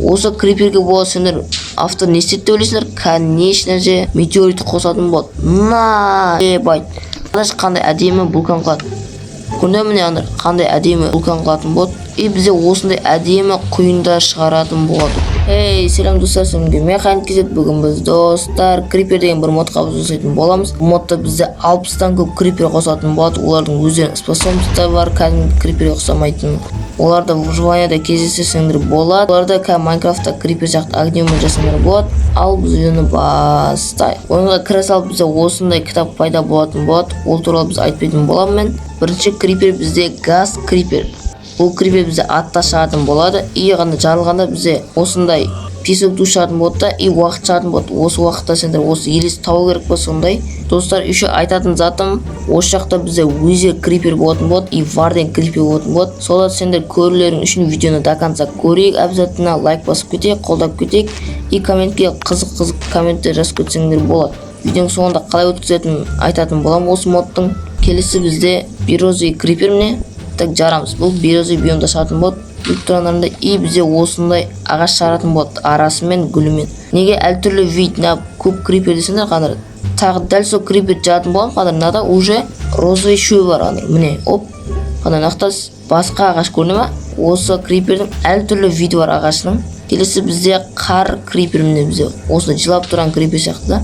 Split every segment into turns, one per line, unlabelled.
осы криперге болады сендер автор не істейді деп ойлайсыңдар? Конечно же метеорит қосатын болады. На байт. Қандай әдемі вулкан қылады. Көрдіңдер міне аңдар қандай әдемі вулкан қылатын болады. И бізде осындай әдемі құйындар шығаратын болады. Эй, селям достар, сендерге механик кезет. Бүгін біз достар крипер деген бір модқа жасайтын боламыз. Бұл модта бізде 60-тан көп крипер қосатын болады. Олардың өздерінің способностьтары бар, кәдімгі криперге ұқсамайтын. Оларда выживанияда кездесесіңдер болады. Оларда Майнкрафтта крипер сияқты огнемен жасаңдар болады. Ал біз видеоны бастайық. Ойынға кіре салып бізде осындай кітап пайда болатын болады. Ол туралы біз айтпайтын боламын мен. Бірінші крипер бізде газ крипер. Бұл крипер бізде атта шығатын болады. И ғана жарылғанда бізде осындай песок ду шығатын болады да, и уақыт шығатын болады. Осы уақытта сендер осы елес табу керек па сондай. Достар, еще айтатын затым, осы жақта бізде өзі крипер болатын болады, и варден крипер болатын болады. Солар сендер көрулерің үшін видеоны до конца көрейік, обязательно лайк басып кетейік, қолдап кетейік, и комментке қызық комменттер жазып кетсеңдер болады. Видеоның соңында қалай өткізетінін айтатын болам. Осы модтың келесі бізде бирозовый крипер міне. Так жарамыз. Бұл бирозовый биомда шығатын болады. Бүктірандарында и бізде осындай ағаш шығаратын болады арасымен гүлімен. Неге әртүрлі вид көп крипер десеңдер қаныр. Тағы дәл сол крипер жағатын болам қаныр. Нада уже розовый шөбі бар қаныр. Міне оп. Қаныр нақтас басқа ағаш көріне ма? Осы крипердің әртүрлі виді бар ағашының. Келесі бізде қар крипер міне бізде. Осындай жылап тұрған крипер сияқты да.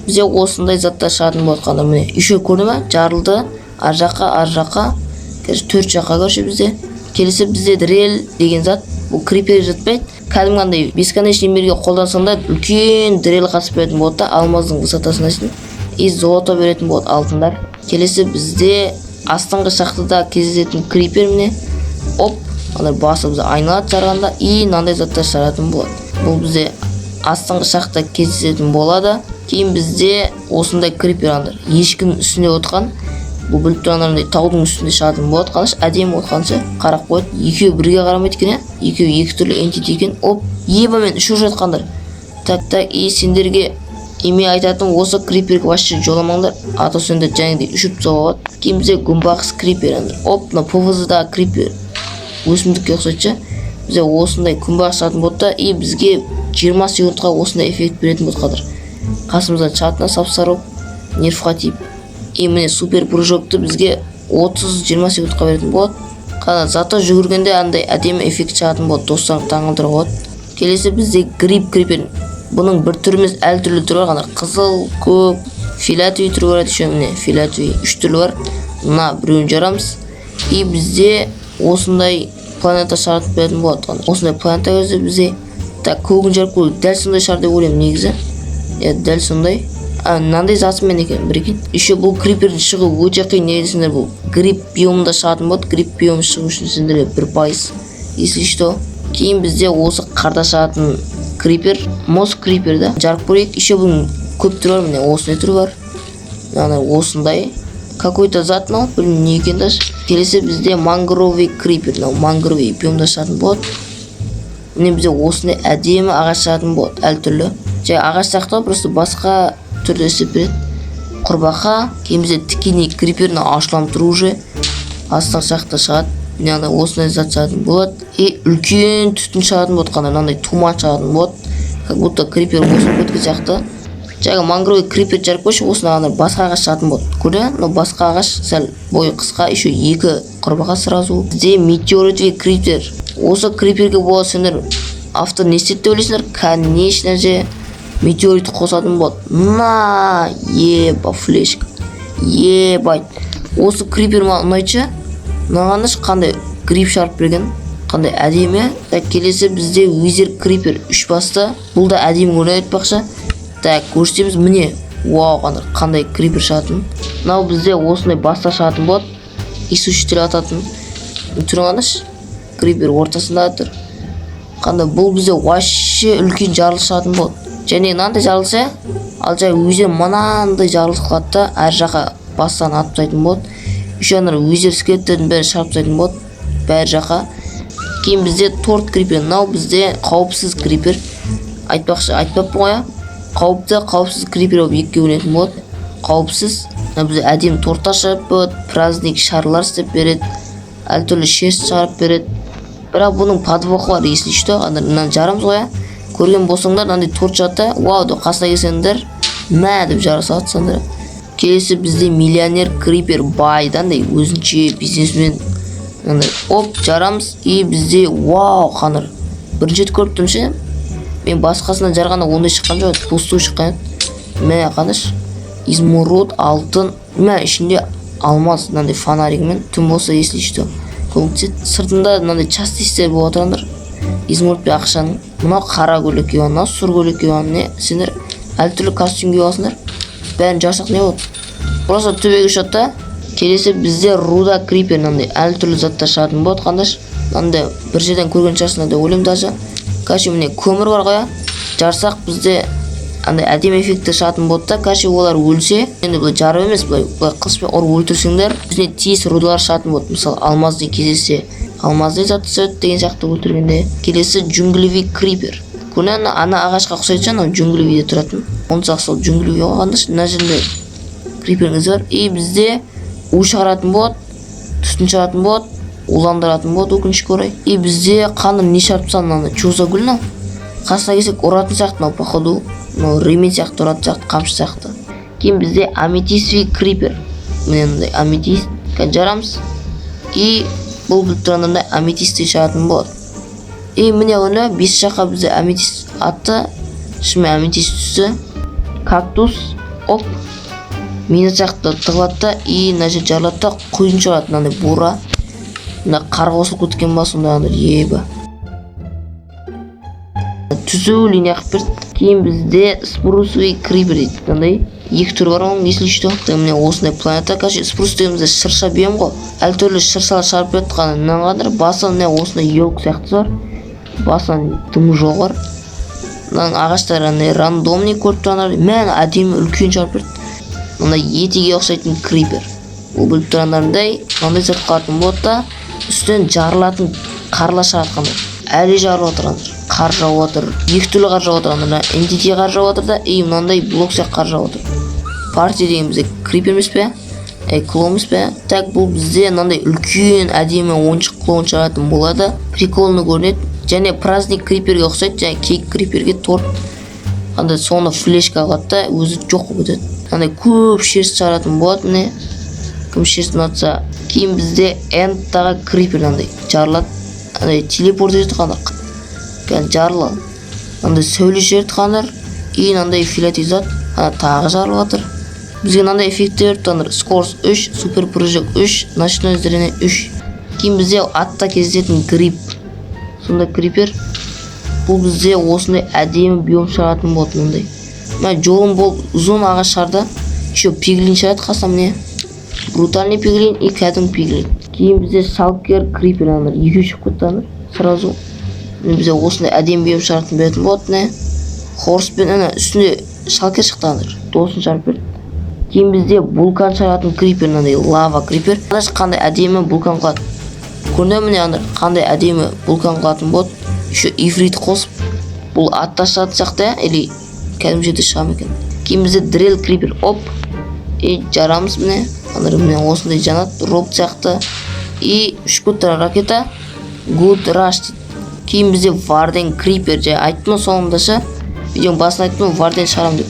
Бізде осындай заттар шығатын болады қаныр. Міне еще көріне ма? Жарылды. Ар жаққа. Төрт жаққа көрші бізде. Келесі бізде дрел деген зат. Бұл крипер жатпайды. Кәдімгандай бесконечный мирге қолдансаңда үлкен дрел қатысып беретін болады да, алмаздың высотасына дейін. И золото беретін болады, алтындар. Келесі бізде астыңғы шахтада кездесетін крипер міне. Оп, ана басы бізде айналады жарғанда и мынандай заттар шығаратын болады. Бұл бізде астыңғы шахтада кездесетін болады. Кейін бізде осындай крипер аңдар. Ешкім үстінде отырған. Бұл біліп тұрғандарындай таудың үстінде шығатын болады. Қалаш әдемі отқанша қарақ қойды. Екеуі бірге қарамайды екен, екеуі екі түрлі энтити екен. Оп, ебамен үшіп жатқандар. Так, и сендерге еме айтатын осы криперге вообще жоламаңдар. А то сендер жәнегідей үшіп соғады. Кейін бізде гумбақс крипер аңдар. Оп, мына ПВЗ-да крипер өсімдікке ұқсайтшы. Бізде осындай гумбақс шығатын болады да, и бізге 20 секундқа осындай эффект беретін болады қадыр. Қасымыздан шығатына сап-сары нерфқа тиіп. И міне супер прыжокты бізге 30-20 секундқа беретін болады. Қана зато жүгіргенде андай әдемі эффект шығатын болады, достарың таңылдыра болады. Келесі бізде грип крипер. Бұның бір түріміз әртүрлі түрі бар, қызыл, көк, фиолетовый түрі бар, еще міне фиолетовый 3 түрлі бар. Мына біреуін жарамыз. И бізде осындай планета шығарып беретін болады. Осындай планета өзі бізде так көгін жарып көрейік. Дәл сондай шығар деп ойлаймын негізі. Дәл сондай. Мынандай затымен екен бір екен. Еще бұл крипердің шығу өте қиын. Не десеңдер, бұл гриб биомында шығатын болады. Гриб биом шығу үшін сендерге 1%. Если что. Кейін бізде осы қарда шығатын крипер, мос крипер да. Жарып көрейік. Еще бұның көп түрі бар. Міне осындай түрі бар. Осындай. Какой-то зат мынау, білмеймін не екен даже. Келесі бізде мангровый крипер. Мангровый биомда шығатын болады. Міне бізде осындай әдемі ағаш шығатын болады. Әртүрлі. Жай ағаш сияқты, просто басқа түрде істеп береді. Құрбақа, кейін бізде тікеней криперін ашылам тұру уже. Астың шақта шығады. Міне осындай зат шығатын болады. И үлкен түтін шығатын болады, қандай мынандай туман шығатын болады. Как будто крипер осыны көтке сияқты. Жайға мангровый крипер жарып қойшы, осыны басқа ағаш шығатын болады. Көрді? Но басқа ағаш сәл бойы қысқа, еще екі құрбақа сразу. Бізде метеоритовый крипер. Осы криперге болады сендер автор не істейді деп ойлайсыңдар? Конечно же метеорит қосатын болады. На, еба флешка. Ебайт. Осы крипер ма ұнайтшы? Нағаныш қандай гриб шығарып берген. Қандай әдемі. Так, келесі бізде визер крипер 3 басты. Бұл да әдемі көрінеді айтпақшы. Так, көрсетеміз міне. Вау, қандай крипер шығатын. Мынау бізде осындай баста шығатын болады. Исушитель ататын. Тұрғаныш крипер ортасында тұр. Қандай бұл бізде вообще үлкен жарылыс шығатын болады. Және мынандай жарылса, ал жай өзі мынандай жарылыс қылады да, әр жаққа бастан атып тастайтын болады. Еще өзер скелеттердің бәрі шығарып тастайтын болады, бәр жаққа. Кейін бізде торт крипер. Мынау бізде қауіпсіз крипер. Айтпаппын ғой. Қауіпсіз крипер болып екіге бөлінетін болады. Қауіпсіз. Бізде әдемі торттар шығарып береді, праздник шарлар істеп береді, әртүрлі шерсть шығарып береді. Бірақ бұның подвохы бар, если что. Мынаны жарамыз ғой. Көрген болсаңдар, мынандай торт жатты. Вау деп қасына келсеңдер, мә деп жара салатсаңдар. Келесі бізде миллионер крипер байдандай өзінше бизнесмен. Оп, жарамыз. И бізде вау қаныр. Бірінші рет көріп ше. Мен басқасынан жарғанда ондай шыққан жоқ, пустой шыққан. Мә қаныш. Измруд, алтын. Мә ішінде алмаз, мынандай фонаригімен. Түн болса если что. Көмектеседі. Сыртында мынандай частистер болып отырғандар. Измруд пен ақшаның. Мынау қара көйлек киген, мынау сұр көйлек киген. Не сендер әртүрлі костюм киіп алсыңдар. Бәрін жарсақ не болады? Просто төбеге ұшады. Келесі бізде руда крипер, мынандай әртүрлі заттар шығатын болады қандаш. Мынандай бір жерден көрген шығарсыңдар деп ойлаймын даже. Короче, міне көмір бар ғой. Жарсақ бізде андай әдемі эффекті шығатын болады да. Короче, олар өлсе, енді бұл жарып емес, былай қылыспен ұрып өлтірсеңдер, өзіне тиіс рудалар шығатын болады. Мысалы, алмазды кездессе, алмазды зат түседі деген сияқты өлтіргенде. Келесі джунглевик крипер. Көрінен ана ағашқа ұқсайды жаңа джунглевиде тұратын. Онсақ сол джунглеви қоғандыш. Мына жерде криперіңіз бар. И бізде у шығаратын болады, түстін шығаратын болады, уландыратын болады өкінішке орай. И бізде қаныр не шарпып салын, чуза гүлна. Қасына келсек ұратын сияқты, походу, ремен сияқты ұратын сияқты, қамшы сияқты. Кейін бізде аметистовый крипер. Міне мындай аметист жарамыз. И бұл біліп тұрғандарда аметистый шығатын болады. И міне оны 5 жаққа бізде аметист атты. Шыны аметист түсті. Кактус, оп. Мені сияқты тығылатты. И мына жер жарылатты. Құйын шығарады, мынандай бура. Мына қар қосылып кеткен ба сондағандар ебі. Түзу линия қып берді. Кейін бізде спрусовый крипер дейді. Мынандай екі түрі бар оның, если что. Міне осындай планета. Короче, спрус дегенімізде шырша бейім ғой. Әл түрлі шыршалар шығарып берді қаны. Мынаған қадыр басы міне осындай елк сияқты бар. Басынан дымы жоқ бар. Мынаның ағаштары рандомный көріп тұрғандар. Мән әдемі үлкен шығарып берді. Мындай етеге ұқсайтын крипер. Ол біліп тұрғандарындай мынандай зат қалатын болады да, үстінен жарылатын қарла шығартқандар. Әлі жарылып отырғандар. Қар жауып отыр. Екі түрлі қар жауып отырғандар. Entity қар жауып отыр да, мынандай блок сияқты қар жауып отыр. Парти деген бізде крипер емес пе? Клоун емес пе? Так, бұл бізде мынандай үлкен әдемі ойыншық клоун шығаратын болады. Приколны көрінеді. Және праздник криперге ұқсайды, және кейк криперге торт. Андай соны флешка алады да, өзі жоқ болып кетеді. Андай көп шерсть шығаратын болады, міне. Кім шерсть ұнатса. Кейін бізде эндтағы крипер андай жарылады. Андай телепорт етеді қандар. Жарылы. Андай сөйле жерді қандар. И андай филатизат. Тағы жарылып жатыр. Бізге андай эффекттер қандар. Скорс 3, супер прыжок 3, ночное зрение 3. Кейін бізде атта кездесетін грип. Сонда крипер. Бұл бізде осындай әдемі биом шығаратын болады мындай. Мына жолым бол ұзын ағаш шығарды. Еще пиглин шығарады қасам не. Брутальный пиглин и кәдімгі пиглин. Кейін бізде шалкер крипер аңдар. Екі шығып кетті сразу. Бізде осындай әдемі биом шығаратын беретін болады не. Хорспен үстінде шалкер шықты аңдар. Досын шығарып берді. Кейін бізде вулкан шығаратын крипер аңдай. Лава крипер. Қандай әдемі вулкан қылады. Көрінен міне аңдар. Қандай әдемі вулкан қылатын болады. Еще ифрит қосып. Бұл атта шығатын сияқты, или кәдім жерде шығам екен. Кейін бізде дрел крипер. Оп. И жарамыз міне. Аңдар міне осындай жанат. Роб сияқты. И үшкөттер ракета. Good rush дейді. Кейін бізде варден крипер. Айттым соңында ше. Видеоның басын айттым, варден шығарам деп.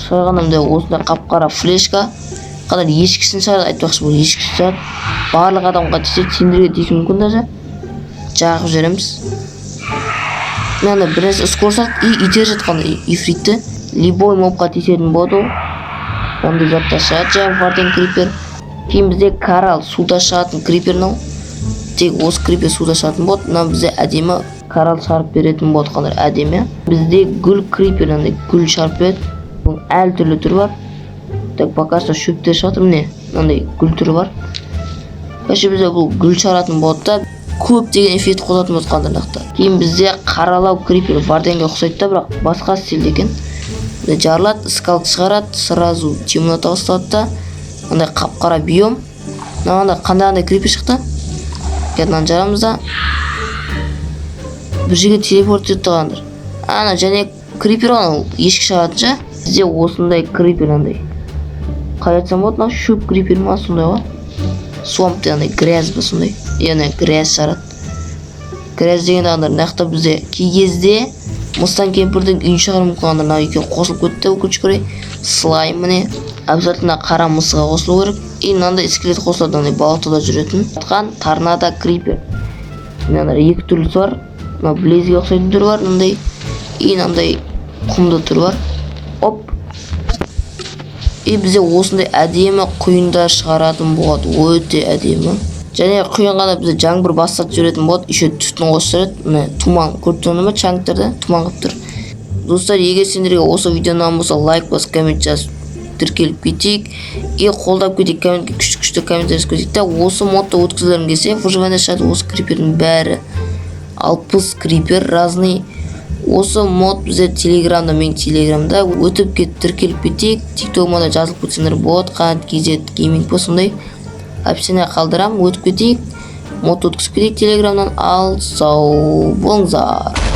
Шығарғанымда осындай қап-қара флешка. Қадар ешкісін шығарады, айтпақшы бұл ешкісін шығарады. Барлық адамға теседі, сендерге тесу мүмкін даже. Жағып жүреміз. Мені бір нәрсе ұскорсақ, итер жатқанда ифритті. Любой мобқа тесетін болады ол. Ондай затта шығады жаңағы варден крипер. Кейін бізде карал суда шығатын крипернің. Тек осы крипер суда шығатын болады. Мына бізде әдемі карал шығарып беретін болады қандар әдемі. Бізде гүл крипер, гүл шығарып береді. Бұл әл түрлі түрі бар. Так, пока что шөптер шығатыр міне. Мынандай гүл түрі бар. Кәші бізде бұл гүл шығаратын болады да, көп деген эффект қосатын болады қандырнақта. Кейін бізде қаралау крипер варденге ұқсайды да, бірақ басқа стильде екен. Жарылады, скалт шығарады, сразу темнота басталады да. Мындай қап-қара биом. Қандай крипер шықты. Кәдімнен жарамыз да. Бір жерге телепорт етті қандар. Және крипер оны ешкі шығаратынша. Бізде осындай крипер андай. Қалай айтсам болады, шөп крипер ма сондай ғой. Swamp дегенде грязь ба сондай. Яғни грязь шығарады. Грязь деген ағандар мына бізде кей кезде Мыстан кемпірдің үйін шығару мүмкін ағандар. Мына екеуі қосылып кетті өкінішке орай. Слайм міне обязательно қара мысыға қосылу керек. И мынандай скелет қосылады, мынандай балықтада жүретін. Атқан торнадо крипер. Мынандай екі түрлісі бар. Мына блейзге ұқсайтын түрі бар, мынандай. И мынандай құмды түрі бар. Оп. И бізде осындай әдемі құйындар шығаратын болады, өте әдемі. Және құйынғанда бізде жаңбыр бастап жүретін болады, еще түтін қосып жүреді. Міне тұман көріп тұрсыңдар ма, чаңктарда тұман қылып тұр. Достар, егер сендерге осы видео ұнаған болса, лайк бас, коммент жазып тіркеліп кетейік. И қолдап кетейік, комментке күшті комментарий жазып кетейік. Осы модты өткізілерін келсе, выживание шығады осы крипердің бәрі. 60 крипер разный. Осы мод бізде телеграмда, мен телеграмда өтіп кет, тіркеліп кетейік. Тиктогыма да жазылып кетсеңдер болады, Қанат KZ Gaming болсындай. Описание қалдырам, өтіп кетейік. Мод өткізіп кетейік телеграмнан. Ал сау болыңыздар.